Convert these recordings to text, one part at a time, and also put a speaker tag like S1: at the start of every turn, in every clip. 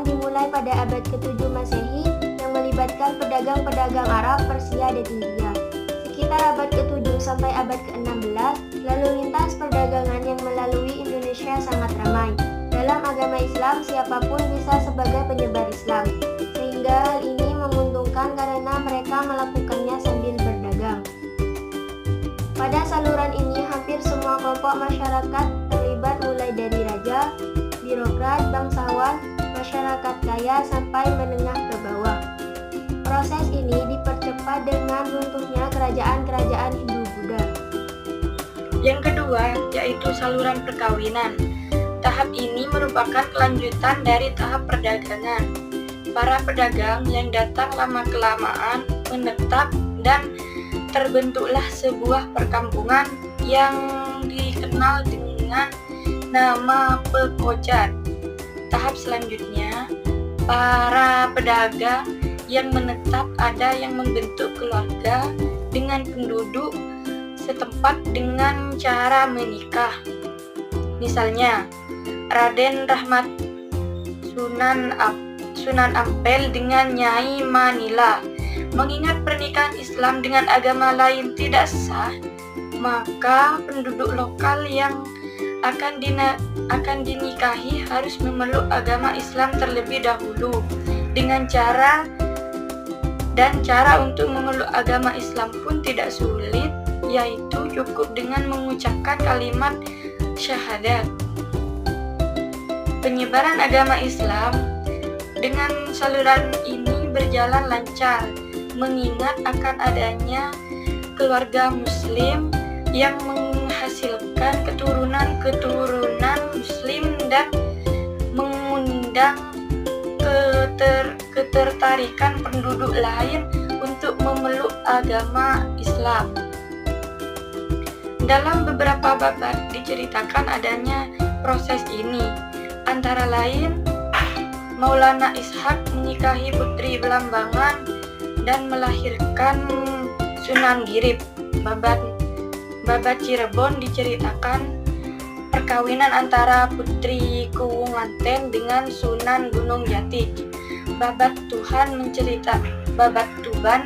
S1: dimulai pada abad ke-7 Masehi yang melibatkan pedagang-pedagang Arab, Persia, dan India. Sekitar abad ke-7 sampai abad ke-16, lalu lintas perdagangan yang melalui Indonesia sangat ramai. Dalam agama Islam, siapapun bisa sebagai penyebar Islam, sehingga hal ini menguntungkan karena mereka melakukannya sambil berdagang. Pada saluran ini, hampir semua kelompok masyarakat terlibat mulai dari raja, birokrat, bangsawan, masyarakat kaya, sampai menengah ke bawah. Proses ini dipercepat dengan runtuhnya kerajaan-kerajaan Hindu-Buddha.
S2: Yang kedua, yaitu saluran perkawinan. Tahap ini merupakan kelanjutan dari tahap perdagangan. Para pedagang yang datang lama-kelamaan menetap dan terbentuklah sebuah perkampungan yang dikenal dengan nama pekojan. Tahap selanjutnya, para pedagang yang menetap ada yang membentuk keluarga dengan penduduk setempat dengan cara menikah. Misalnya, Raden Rahmat Sunan Ampel dengan Nyai Manila. Mengingat pernikahan Islam dengan agama lain tidak sah, maka penduduk lokal yang akan dinikahi harus memeluk agama Islam terlebih dahulu. Dengan cara untuk memeluk agama Islam pun tidak sulit, yaitu cukup dengan mengucapkan kalimat syahadat. Penyebaran agama Islam dengan saluran ini berjalan lancar, mengingat akan adanya keluarga Muslim yang menghasilkan keturunan Muslim dan mengundang ketertarikan penduduk lain untuk memeluk agama Islam. Dalam beberapa bab diceritakan adanya proses ini, antara lain Maulana Ishak menikahi putri Belambangan dan melahirkan Sunan Girip. Babat Cirebon diceritakan perkawinan antara putri Kuwunganten dengan Sunan Gunung Jati. Babat Tuban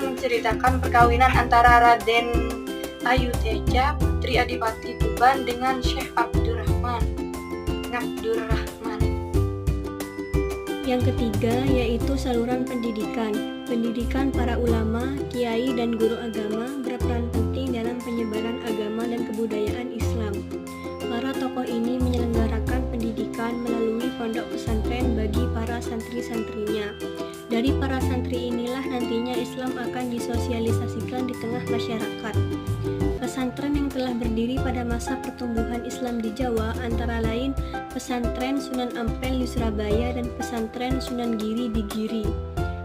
S2: menceritakan perkawinan antara Raden Ayu Teja, putri Adipati Tuban dengan Syekh Abdurrahman.
S3: Yang ketiga yaitu saluran pendidikan. Pendidikan para ulama, kiai, dan guru agama berperan penting dalam penyebaran agama dan kebudayaan Islam. Para tokoh ini menyelenggarakan pendidikan melalui pondok pesantren bagi para santri-santrinya. Dari para santri inilah nantinya Islam akan disosialisasikan di tengah masyarakat. Pesantren yang telah berdiri pada masa pertumbuhan Islam di Jawa antara lain Pesantren Sunan Ampel di Surabaya dan Pesantren Sunan Giri di Giri.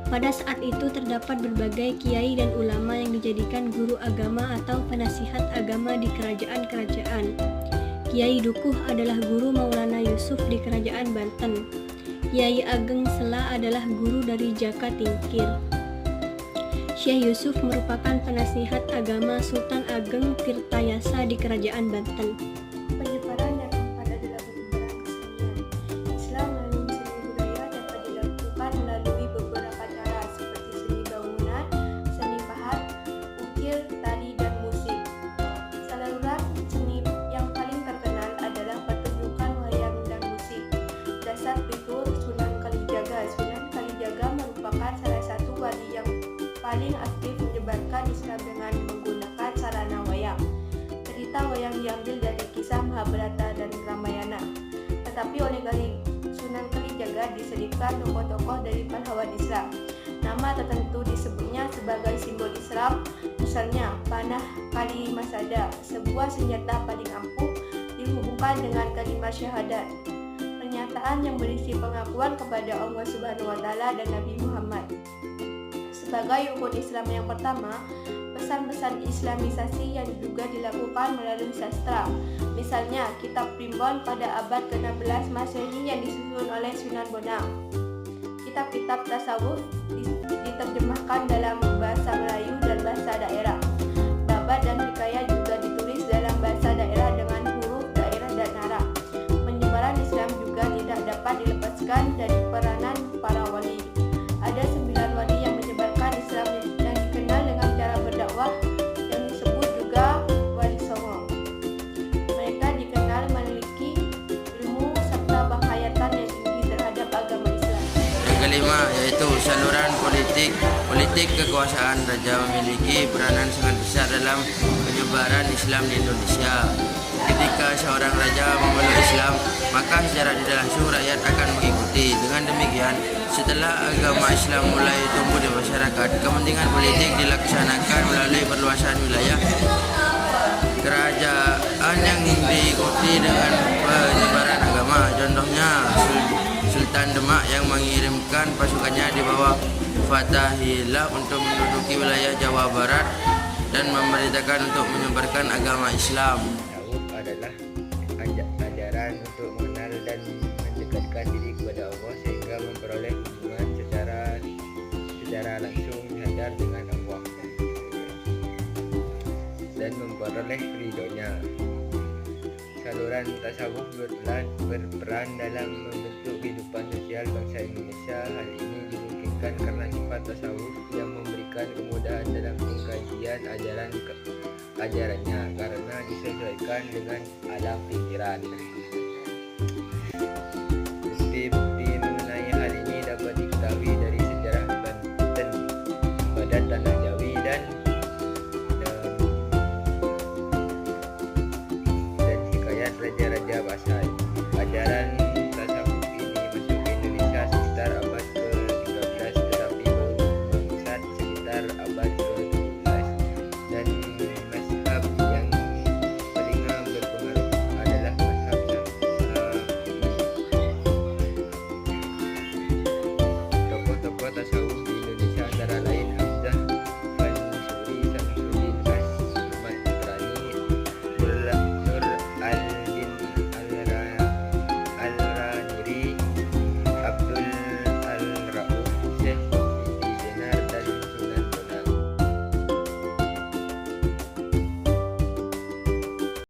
S3: Pada saat itu terdapat berbagai kiai dan ulama yang dijadikan guru agama atau penasihat agama di kerajaan-kerajaan. Kiai Dukuh adalah guru Maulana Yusuf di Kerajaan Banten. Kiai Ageng Sela adalah guru dari Jaka Tingkir. Syekh Yusuf merupakan penasihat agama Sultan Ageng Tirtayasa di Kerajaan Banten.
S1: Penyebaran yang keempat adalah penyebaran kesenian. Islam melalui seni budaya dapat dilakukan melalui beberapa cara seperti seni bangunan, seni pahat, ukir, tari, dan musik. Saluran seni yang paling terkenal adalah pertunjukan wayang dan musik. Dasar figur Sunan Kalijaga. Sunan Kalijaga merupakan salah satu wali yang paling aktif menyebarkan Islam dengan menggunakan sarana wayang. Cerita wayang diambil dari kisah Mahabharata dan Ramayana. Tetapi oleh Sunan Kalijaga diselipkan tokoh-tokoh dari pahlawan Islam. Nama tertentu disebutnya sebagai simbol Islam, misalnya panah Kalimasada, sebuah senjata paling ampuh dihubungkan dengan kalimat syahadat. Pernyataan yang berisi pengakuan kepada Allah Subhanahu wa Ta'ala dan Nabi Muhammad. Sebagai rukun Islam yang pertama, pesan-pesan Islamisasi yang juga dilakukan melalui sastra. Misalnya, kitab Primbon pada abad ke-16 Masehi yang disusun oleh Sunan Bonang. Kitab-kitab tasawuf diterjemahkan dalam bahasa Melayu dan bahasa daerah. Babat dan hikayat juga ditulis dalam bahasa daerah dengan huruf daerah dan nara. Penyebaran Islam juga tidak dapat dilepaskan dari peranan para
S4: politik kekuasaan raja memiliki peranan sangat besar dalam penyebaran Islam di Indonesia. Ketika seorang raja memeluk Islam, maka secara tidak langsung rakyat akan mengikuti. Dengan demikian, setelah agama Islam mulai tumbuh di masyarakat, kepentingan politik dilaksanakan melalui perluasan wilayah kerajaan yang diikuti dengan penyebaran agama. Contohnya, Sultan Demak yang mengirimkan pasukannya di bawah Fatahillah untuk menduduki wilayah Jawa Barat dan memerintahkan untuk menyebarkan agama Islam.
S5: Tasawuf adalah ajaran untuk mengenal dan mendekatkan diri kepada Allah sehingga memperoleh hubungan secara langsung sadar dengan Allah dan memperoleh ridhonya. Saluran tasawuf berperan dalam membentuk kehidupan sosial bangsa Indonesia. Hal ini dimungkinkan karena sifat tasawuf yang memberikan kemudahan dalam pengkajian ajarannya karena disesuaikan dengan alam pikiran. Bukti